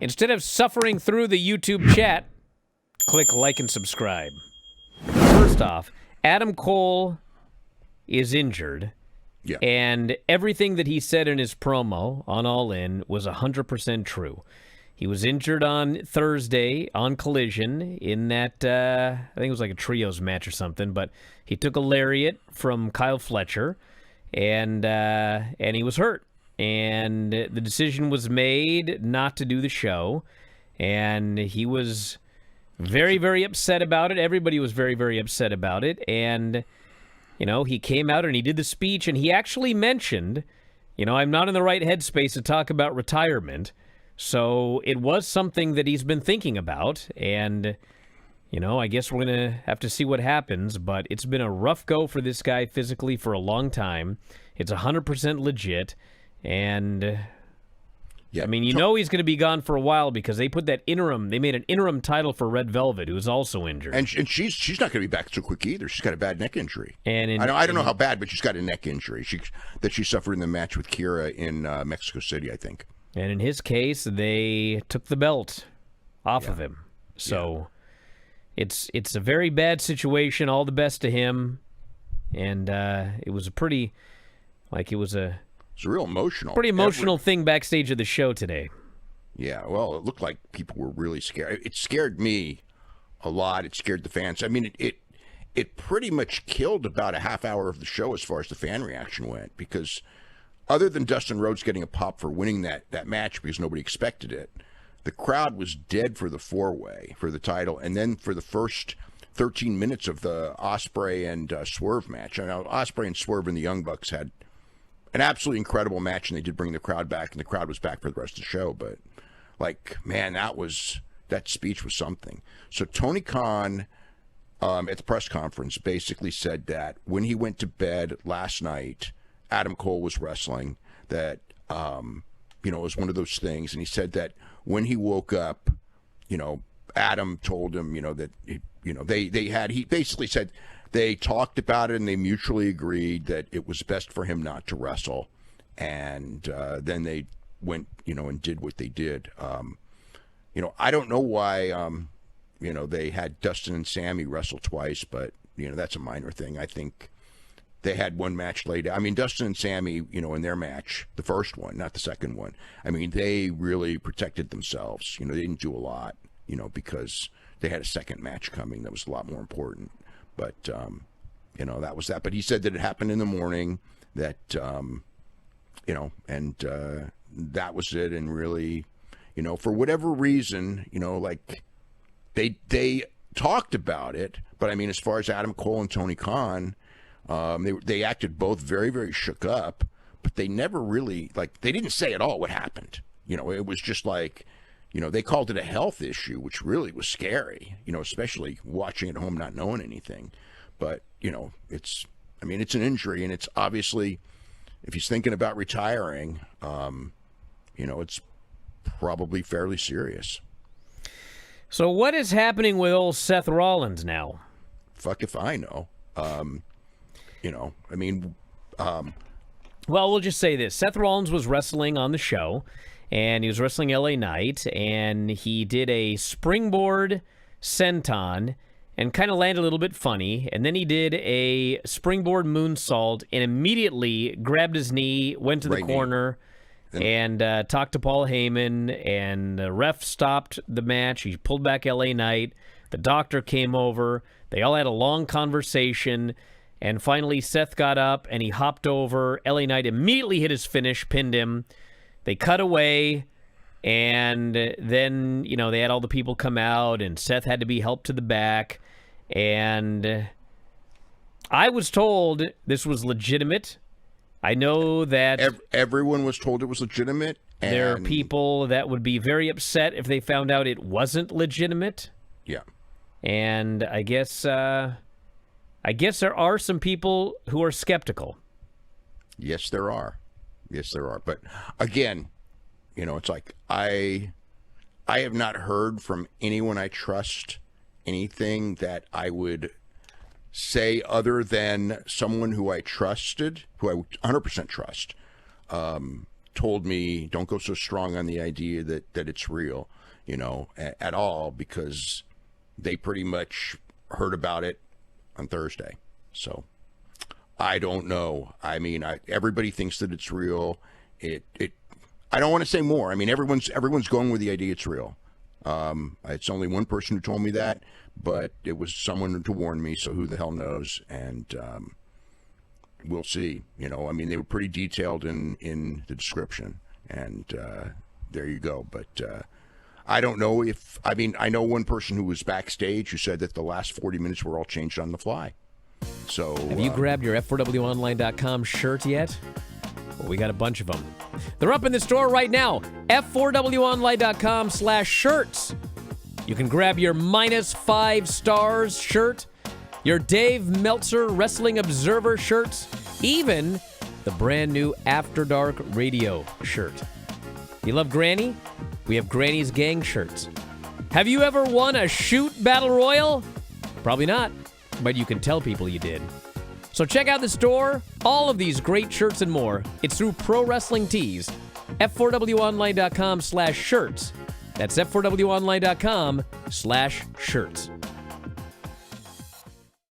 Instead of suffering through the YouTube chat, click like and subscribe. First off, Adam Cole is injured. Yeah. And everything that he said in his promo on All In was 100% true. He was injured on Thursday on Collision in that, I think it was like a trios match or something, but he took a lariat from Kyle Fletcher, and he was hurt. And the decision was made not to do the show, and he was very, very upset about it. Everybody was very, very upset about it, and he came out and he did the speech, and he actually mentioned, I'm not in the right headspace to talk about retirement. So it was something that he's been thinking about, and, I guess we're going to have to see what happens, but it's been a rough go for this guy physically for a long time. It's 100% legit, and... Yeah. I mean, he's going to be gone for a while because they put they made an interim title for Red Velvet, who's also injured. And she's not going to be back so quick either. She's got a bad neck injury. And I don't know how bad, but she's got a neck injury that she suffered in the match with Kira in Mexico City, I think. And in his case, they took the belt off of him. So it's a very bad situation. All the best to him. And it was a real emotional. Pretty emotional thing backstage of the show today. Yeah, well, it looked like people were really scared. It scared me a lot. It scared the fans. I mean, it pretty much killed about a half hour of the show as far as the fan reaction went, because other than Dustin Rhodes getting a pop for winning that match because nobody expected it, the crowd was dead for the four-way for the title, and then for the first 13 minutes of the Ospreay and Swerve match. I know Ospreay and Swerve and the Young Bucks had an absolutely incredible match, and they did bring the crowd back, and the crowd was back for the rest of the show. But, man, that speech was something. So Tony Khan at the press conference basically said that when he went to bed last night, Adam Cole was wrestling, that, it was one of those things. And he said that when he woke up, Adam told him, that, he basically said, they talked about it and they mutually agreed that it was best for him not to wrestle. And then they went, and did what they did. I don't know why, they had Dustin and Sammy wrestle twice, but, that's a minor thing. I think they had one match laid out. I mean, Dustin and Sammy, in their match, the first one, not the second one, I mean, they really protected themselves. They didn't do a lot, because they had a second match coming that was a lot more important. But, that was that. But he said that it happened in the morning, that, and that was it. And really, for whatever reason, they talked about it. But, I mean, as far as Adam Cole and Tony Khan, they acted both very, very shook up. But they never really, they didn't say at all what happened. It was just they called it a health issue, which really was scary, especially watching at home, not knowing anything. But, it's an injury, and it's obviously, if he's thinking about retiring, it's probably fairly serious. So what is happening with old Seth Rollins now? Fuck if I know. Well, we'll just say this. Seth Rollins was wrestling on the show, and he was wrestling LA Knight, and he did a springboard senton and kind of landed a little bit funny, and then he did a springboard moonsault and immediately grabbed his knee, went to the corner, and talked to Paul Heyman, and the ref stopped the match. He pulled back LA Knight. The doctor came over. They all had a long conversation, and finally Seth got up, and he hopped over. LA Knight immediately hit his finish, pinned him. They cut away, and then, they had all the people come out, and Seth had to be helped to the back. And I was told this was legitimate. I know that everyone was told it was legitimate. And there are people that would be very upset if they found out it wasn't legitimate. Yeah. And I guess there are some people who are skeptical. Yes, there are. But again, it's I have not heard from anyone I trust anything that I would say other than someone who I trusted, who I 100% trust, told me don't go so strong on the idea that it's real, at all, because they pretty much heard about it on Thursday. So I don't know. I mean, everybody thinks that it's real. I don't want to say more. I mean, everyone's going with the idea it's real. It's only one person who told me that, but it was someone to warn me, so who the hell knows? And we'll see. I mean, they were pretty detailed in the description, and there you go. But I don't know I know one person who was backstage who said that the last 40 minutes were all changed on the fly. So have you grabbed your F4WOnline.com shirt yet? Well, we got a bunch of them. They're up in the store right now. F4WOnline.com/shirts. You can grab your -5 stars shirt, your Dave Meltzer Wrestling Observer shirts, even the brand new After Dark Radio shirt. You love Granny? We have Granny's Gang shirts. Have you ever won a shoot battle royal? Probably not, but you can tell people you did. So check out the store. All of these great shirts and more. It's through Pro Wrestling Tees. F4WOnline.com/shirts. That's F4WOnline.com/shirts.